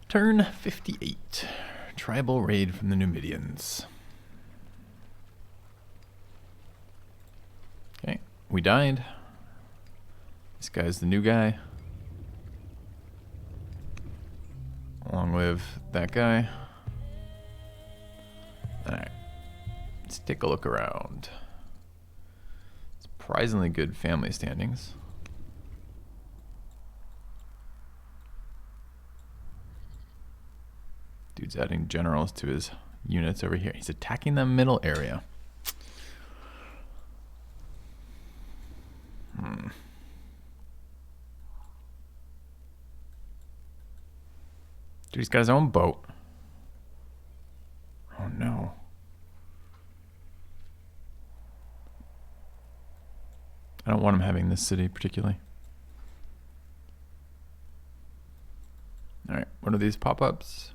Turn 58. Tribal raid from the Numidians. Okay, we died. This guy's the new guy. Along with that guy. Alright. Let's take a look around. Surprisingly good family standings. Dude's adding generals to his units over here. He's attacking the middle area. Dude, he's got his own boat. Oh no. I don't want him having this city particularly. Alright, what are these pop-ups?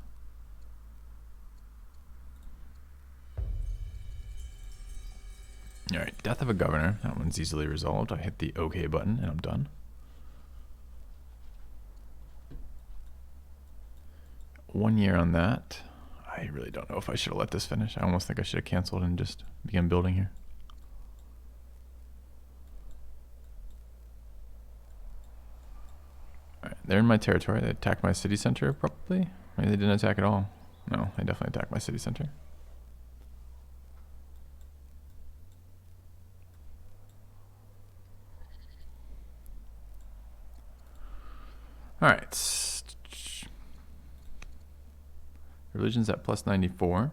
Alright, death of a governor. That one's easily resolved. I hit the OK button and I'm done. One year on that. I really don't know if I should have let this finish. I almost think I should have canceled and just began building here. Alright, they're in my territory. They attacked my city center probably. Maybe they didn't attack at all. No, they definitely attacked my city center. Alright. Religion's at plus 94.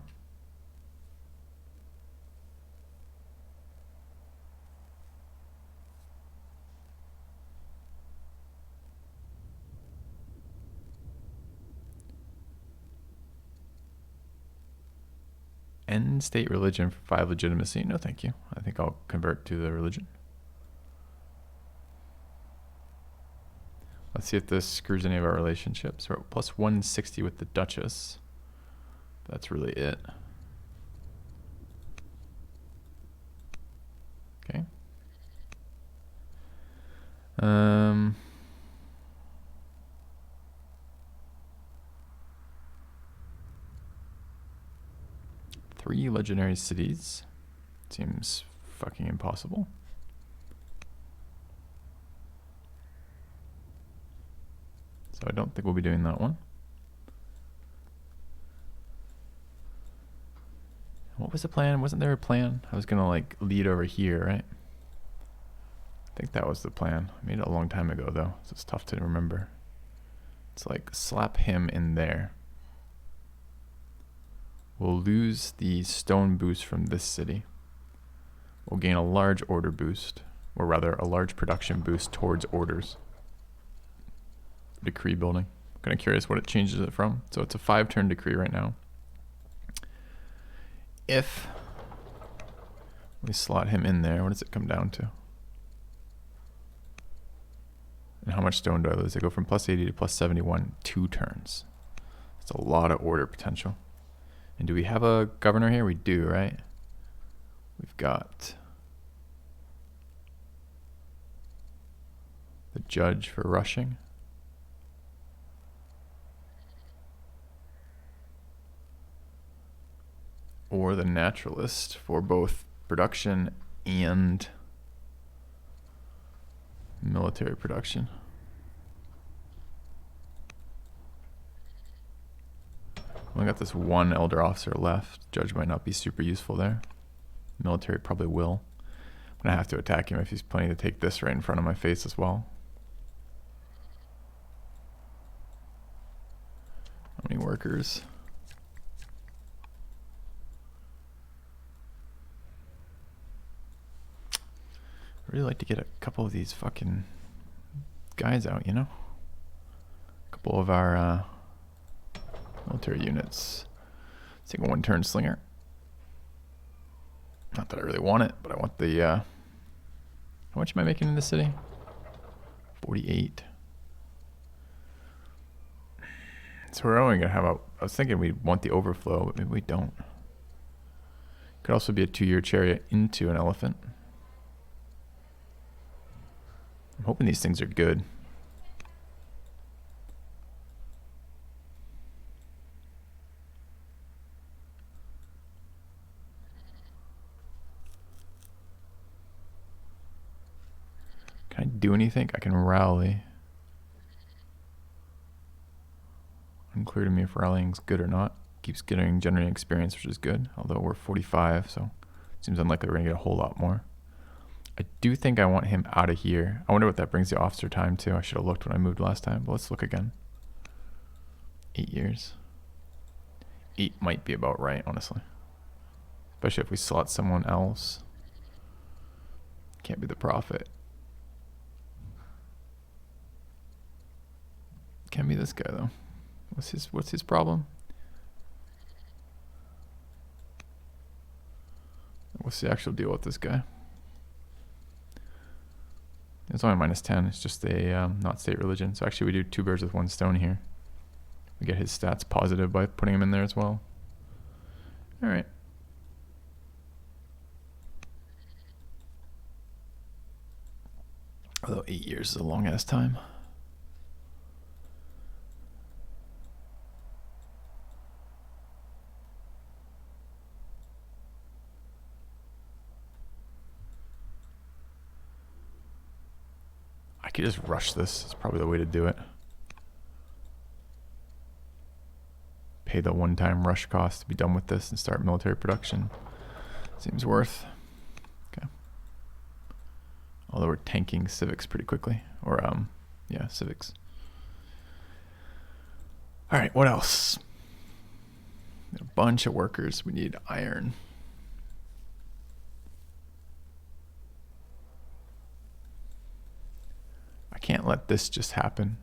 End state religion for 5 legitimacy. No, thank you. I think I'll convert to the religion. Let's see if this screws any of our relationships. We're at plus 160 with the Duchess. That's really it. Okay. Three legendary cities. Seems fucking impossible. So I don't think we'll be doing that one. What was the plan? Wasn't there a plan? I was gonna like lead over here, right? I think that was the plan. I made it a long time ago though, so it's tough to remember. It's like slap him in there. We'll lose the stone boost from this city. We'll gain a large order boost, or rather a large production boost towards orders. Decree building. Kind of curious what it changes it from. So it's a 5-turn decree right now. If we slot him in there, what does it come down to? And how much stone do I lose? I go from plus 80 to plus 71, 2 turns. That's a lot of order potential. And do we have a governor here? We do, right? We've got the judge for rushing. Or the naturalist for both production and military production. Only got this one elder officer left. Judge might not be super useful there. Military probably will. I'm gonna have to attack him if he's planning to take this right in front of my face as well. How many workers? I'd really like to get a couple of these fucking guys out, you know? A couple of our military units. Let's take a 1-turn slinger. Not that I really want it, but I want the how much am I making in this city? 48. So we're only gonna have a, I was thinking we'd want the overflow, but maybe we don't. Could also be a 2-year chariot into an elephant. I'm hoping these things are good. do anything. I can rally. Unclear to me if rallying's good or not. Keeps generating experience, which is good. Although we're 45, so seems unlikely we're gonna get a whole lot more. I do think I want him out of here. I wonder what that brings the officer time to. I should have looked when I moved last time, but let's look again. 8 years. 8 might be about right, honestly. Especially if we slot someone else. Can't be the prophet. Can't be this guy though. What's his problem? What's the actual deal with this guy? It's only -10. It's just a not state religion. So actually we do 2 birds with 1 stone here. We get his stats positive by putting him in there as well. All right. Although 8 years is a long ass time. I could just rush this. It's probably the way to do it. Pay the one-time rush cost to be done with this and start military production. Seems worth. Okay. Although we're tanking civics pretty quickly. Or, yeah, civics. All right, what else? A bunch of workers. We need iron. I can't let this just happen.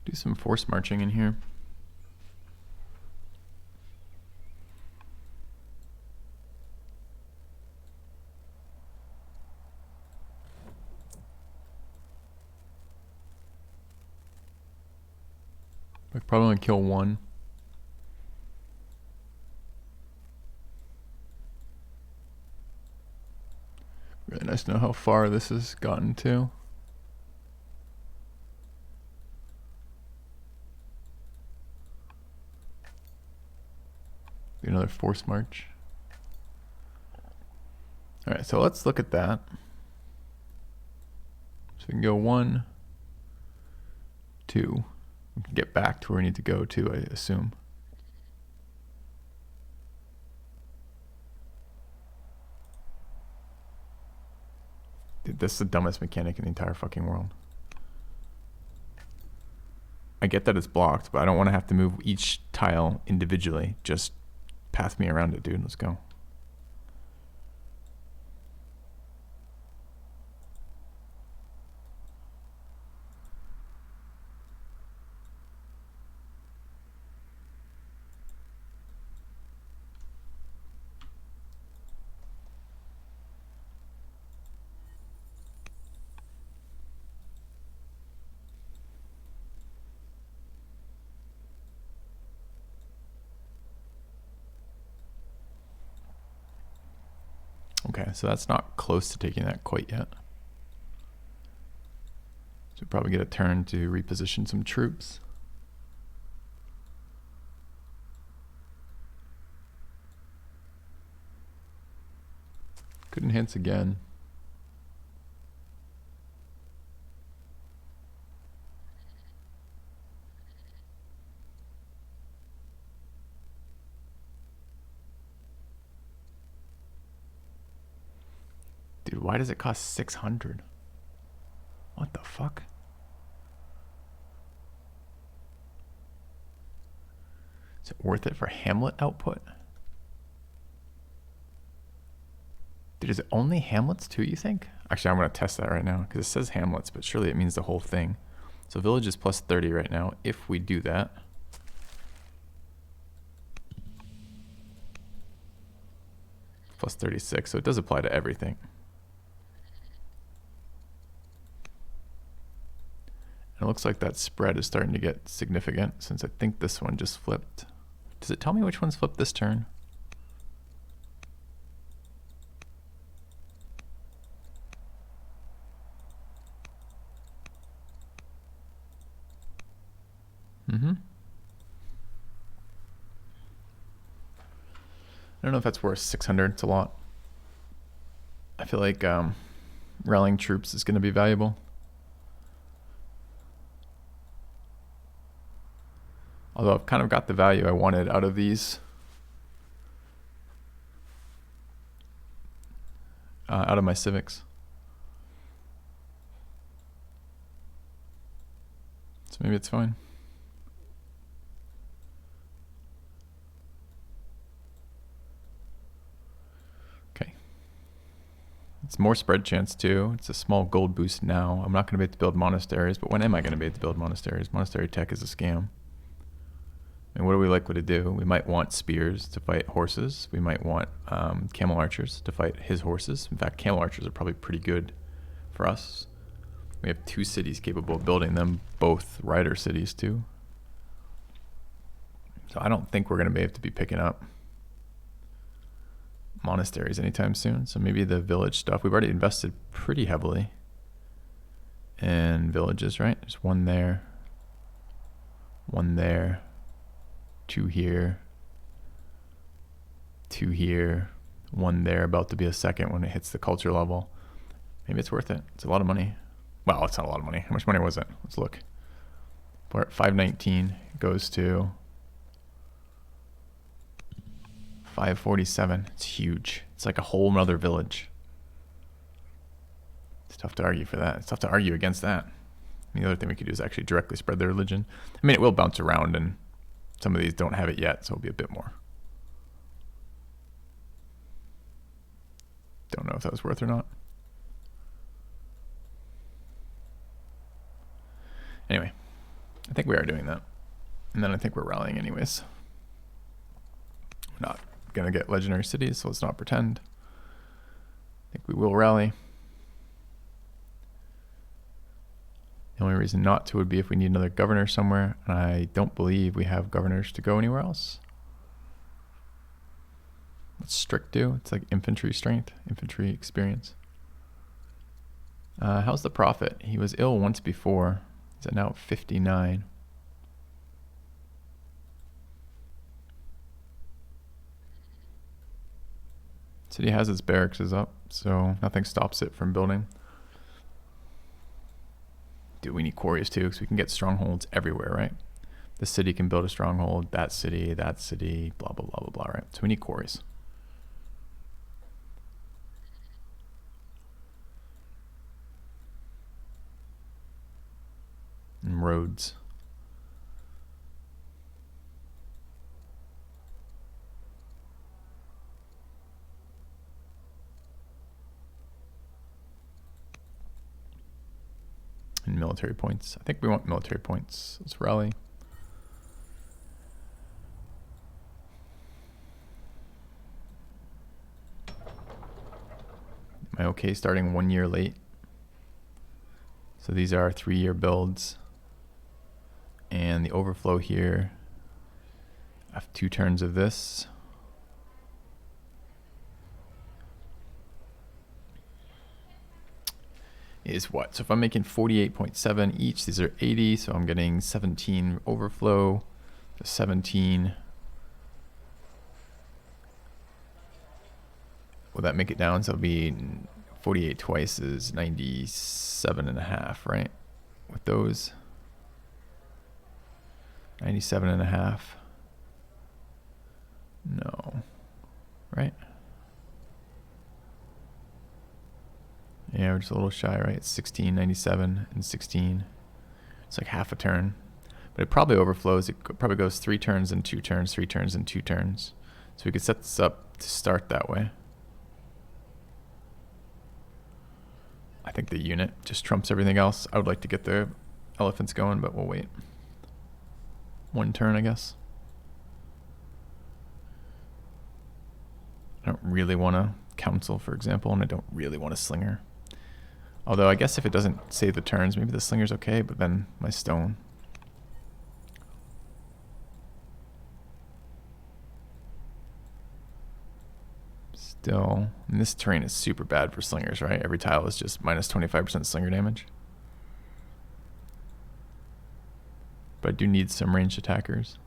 Do some force marching in here. I probably only kill 1. Really nice to know how far this has gotten to. Another force march. All right, so let's look at that. So we can go 1, 2. We can get back to where we need to go to, I assume. Dude, this is the dumbest mechanic in the entire fucking world. I get that it's blocked, but I don't want to have to move each tile individually. Just path me around it, dude. Let's go. Okay, so that's not close to taking that quite yet. So we'll probably get a turn to reposition some troops. Good enhance again. Dude, why does it cost 600? What the fuck? Is it worth it for Hamlet output? Dude, is it only Hamlets too, you think? Actually, I'm going to test that right now because it says Hamlets, but surely it means the whole thing. So village is plus 30 right now. If we do that, plus 36, so it does apply to everything. And it looks looks like that spread is starting to get significant since I think this one just flipped. Does it tell me which one's flipped this turn? Mm-hmm. I don't know if that's worth 600. It's a lot. I feel like rallying troops is going to be valuable. Although I've kind of got the value I wanted out of these. Out of my civics. So maybe it's fine. Okay. It's more spread chance too. It's a small gold boost now. I'm not going to be able to build monasteries, but when am I going to be able to build monasteries? Monastery tech is a scam. And what are we likely to do? We might want spears to fight horses. We might want camel archers to fight his horses. In fact, camel archers are probably pretty good for us. We have 2 cities capable of building them, both rider cities too. So I don't think we're going to be able to be picking up monasteries anytime soon. So maybe the village stuff. We've already invested pretty heavily in villages, right? There's one there, 2 here, 2 here, 1 there, about to be a second when it hits the culture level. Maybe it's worth it. It's a lot of money. Well, it's not a lot of money. How much money was it? Let's look. We're at 519. It goes to 547. It's huge. It's like a whole nother village. It's tough to argue for that. It's tough to argue against that. The other thing we could do is actually directly spread their religion. I mean, it will bounce around, and some of these don't have it yet, so it'll be a bit more. Don't know if that was worth or not. Anyway, I think we are doing that. And then I think we're rallying anyways. We're not going to get legendary cities, so let's not pretend. I think we will rally. The only reason not to would be if we need another governor somewhere, and I don't believe we have governors to go anywhere else. What's strict do? It's like infantry strength, infantry experience. How's the prophet? He was ill once before. He's now at 59. City has its barracks is up, so nothing stops it from building. Dude, we need quarries too, because we can get strongholds everywhere, right? The city can build a stronghold, that city, blah, blah, blah, blah, blah, right? So we need quarries. And roads. And military points. I think we want military points. Let's rally. Am I okay starting 1 year late? So these are 3-year builds. And the overflow here, I have 2 turns of this. Is what? So if I'm making 48.7 each, these are 80, so I'm getting 17 overflow, 17. Will that make it down? So it'll be 48 twice is 97.5, right? With those. 97.5. No. Right? Yeah, we're just a little shy, right? It's 16, 97, and 16. It's like half a turn. But it probably overflows. It probably goes 3 turns and 2 turns, 3 turns and 2 turns. So we could set this up to start that way. I think the unit just trumps everything else. I would like to get the elephants going, but we'll wait. 1 turn, I guess. I don't really want to council, for example, and I don't really want a slinger. Although I guess if it doesn't save the turns, maybe the slinger's okay, but then my stone. Still, and this terrain is super bad for slingers, right? Every tile is just minus 25% slinger damage. But I do need some ranged attackers.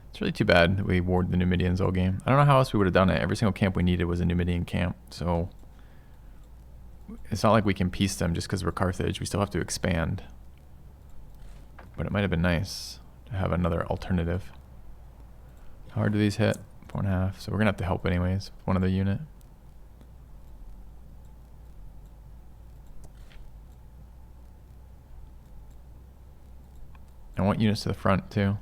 It's really too bad that we ward the Numidians all game. I don't know how else we would have done it. Every single camp we needed was a Numidian camp, so it's not like we can piece them just because we're Carthage. We still have to expand. But it might have been nice to have another alternative. How hard do these hit? 4.5. So we're gonna have to help anyways with one other unit. I want units to the front too.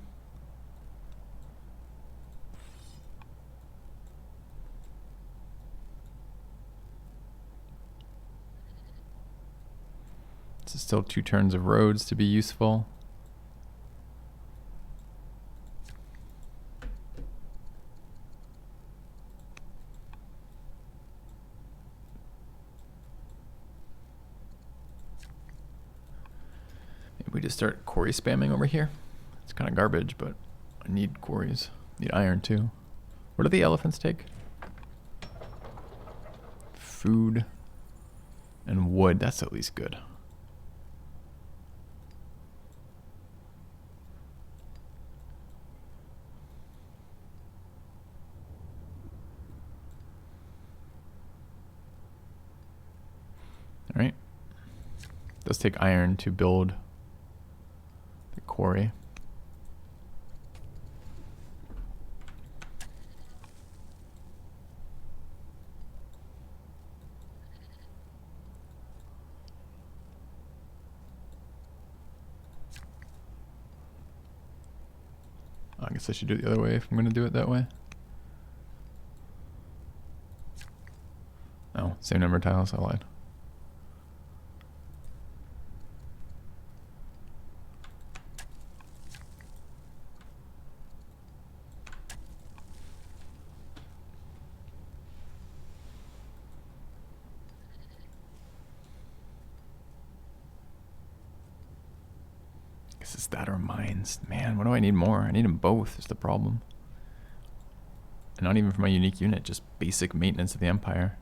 This is still 2 turns of roads to be useful. We just start quarry spamming over here. It's kind of garbage, but I need quarries. Need iron too. What do the elephants take? Food and wood. That's at least good. All right. It does take iron to build the quarry. I guess I should do it the other way if I'm going to do it that way. Oh, same number of tiles, I lied. Is that or mines? Man, what do I need more? I need them both is the problem. And not even for my unique unit, just basic maintenance of the Empire.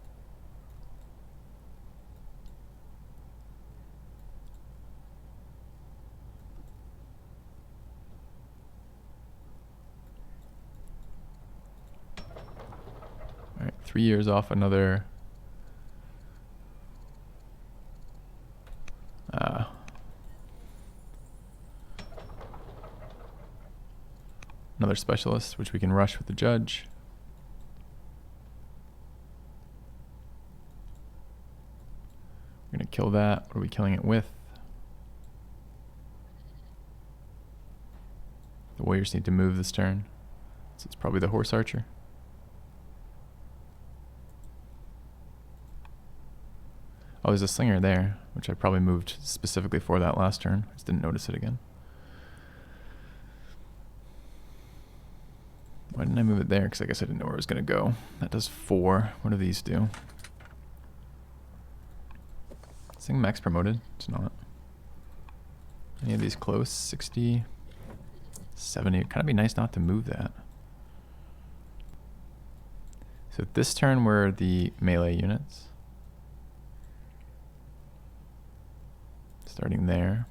Alright, 3 years off another another specialist, which we can rush with the judge. We're gonna kill that. What are we killing it with? The warriors need to move this turn, so it's probably the horse archer. Oh, there's a slinger there, which I probably moved specifically for that last turn. I just didn't notice it again. Why didn't I move it there? Because I guess I didn't know where it was going to go. That does 4. What do these do? Is this thing max promoted? It's not. Any of these close? 60, 70. It'd kind of be nice not to move that. So this turn were the melee units. Starting there.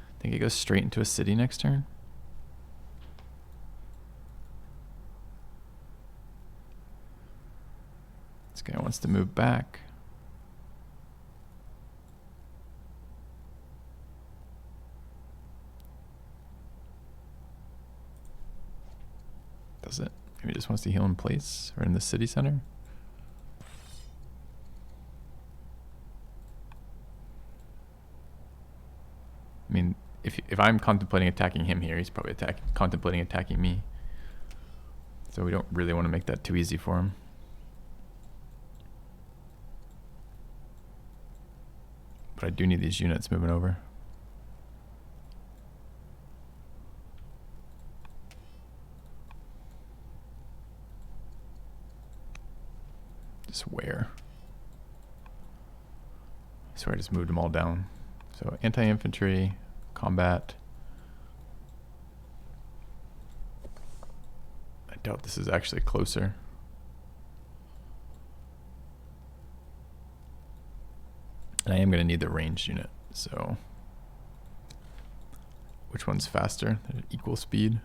I think it goes straight into a city next turn. This guy wants to move back. Does it? Maybe he just wants to heal in place or in the city center. I mean, if I'm contemplating attacking him here, he's probably contemplating attacking me. So we don't really want to make that too easy for him. But I do need these units moving over. Just where? I swear I just moved them all down. So anti-infantry, combat. I doubt this is actually closer. And I am going to need the ranged unit, so which one's faster? They're equal speed.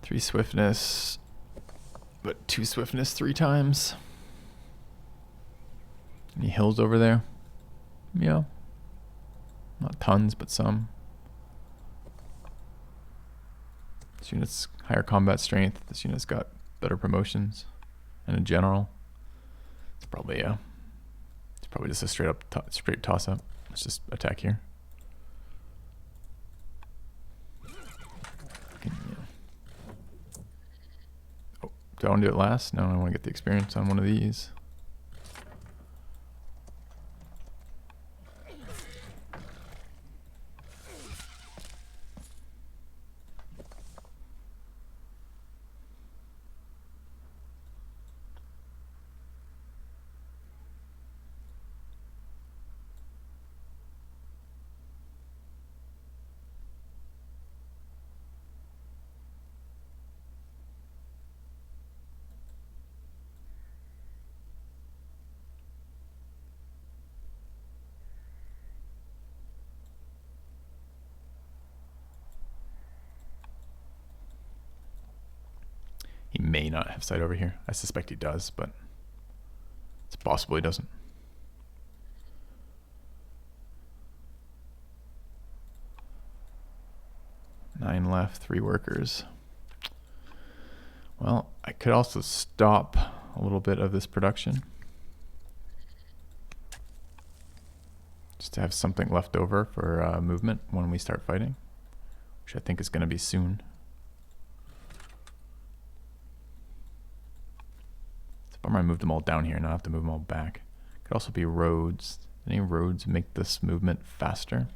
3 swiftness, but 2 swiftness 3 times. Any hills over there? Yeah. Not tons, but some. This unit's higher combat strength. This unit's got better promotions. And in general, it's probably just a straight toss up. Let's just attack here. Oh, do I want to do it last? No, I want to get the experience on one of these. He may not have sight over here. I suspect he does, but it's possible he doesn't. Nine left, 3 workers. Well, I could also stop a little bit of this production. Just to have something left over for movement when we start fighting, which I think is going to be soon. Bummer I moved them all down here, now I have to move them all back. Could also be roads. Any roads make this movement faster?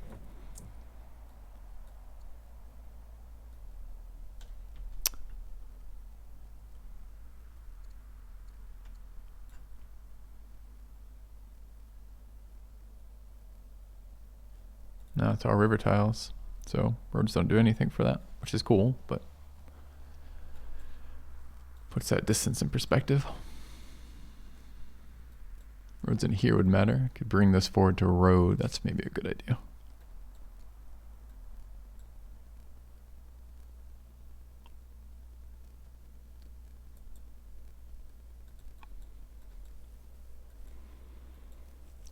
No, it's all river tiles. So roads don't do anything for that, which is cool, but puts that distance in perspective. Roads in here would matter. Could bring this forward to a road. That's maybe a good idea.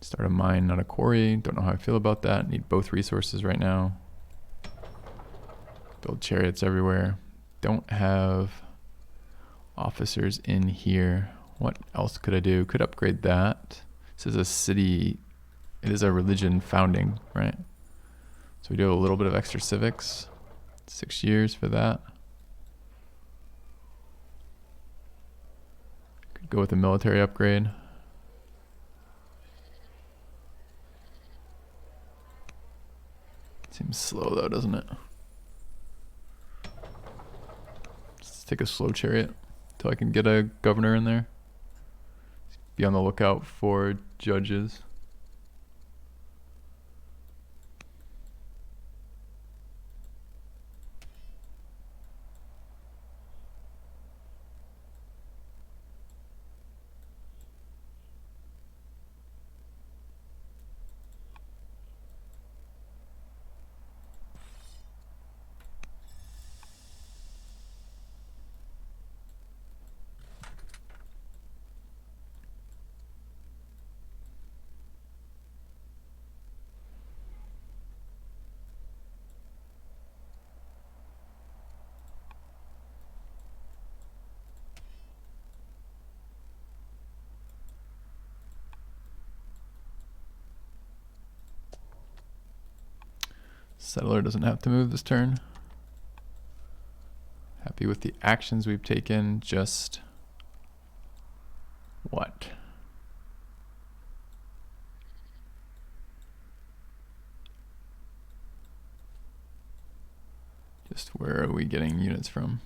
Start a mine, not a quarry. Don't know how I feel about that. Need both resources right now. Build chariots everywhere. Don't have officers in here. What else could I do? Could upgrade that. This is a city. It is a religion founding, right? So we do have a little bit of extra civics. 6 years for that. Could go with a military upgrade. Seems slow though, doesn't it? Let's take a slow chariot till I can get a governor in there. Be on the lookout for judges. Settler doesn't have to move this turn. Happy with the actions we've taken. Just what? Just where are we getting units from?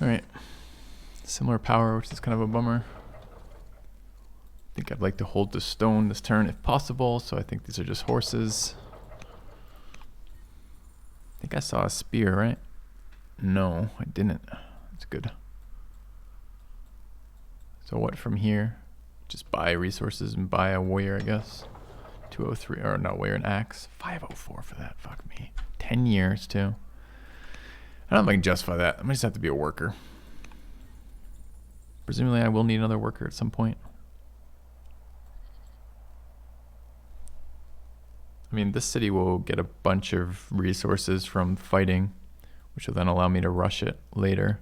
Alright. Similar power, which is kind of a bummer. I think I'd like to hold the stone this turn if possible, so I think these are just horses. I think I saw a spear, right? No, I didn't. That's good. So what from here? Just buy resources and buy a warrior, I guess. 203, or not warrior, an axe. 504 for that, fuck me. 10 years too. I don't know if I can justify that. I might just have to be a worker. Presumably I will need another worker at some point. I mean, this city will get a bunch of resources from fighting, which will then allow me to rush it later.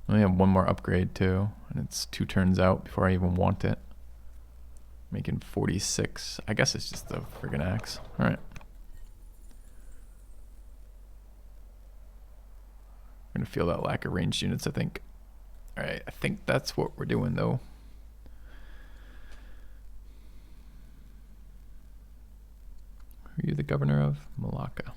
I only have one more upgrade too, and it's 2 turns out before I even want it. Making 46. I guess it's just the friggin' axe. Alright. I'm gonna feel that lack of ranged units, I think. Alright, I think that's what we're doing though. Who are you the governor of? Malacca.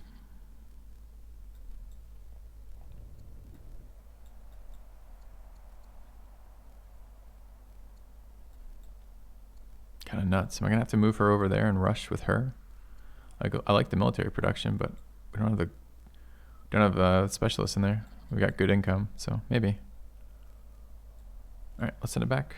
Kind of nuts. Am I gonna have to move her over there and rush with her? I like the military production, but we don't have specialists in there. We got good income, so maybe. All right, let's send it back.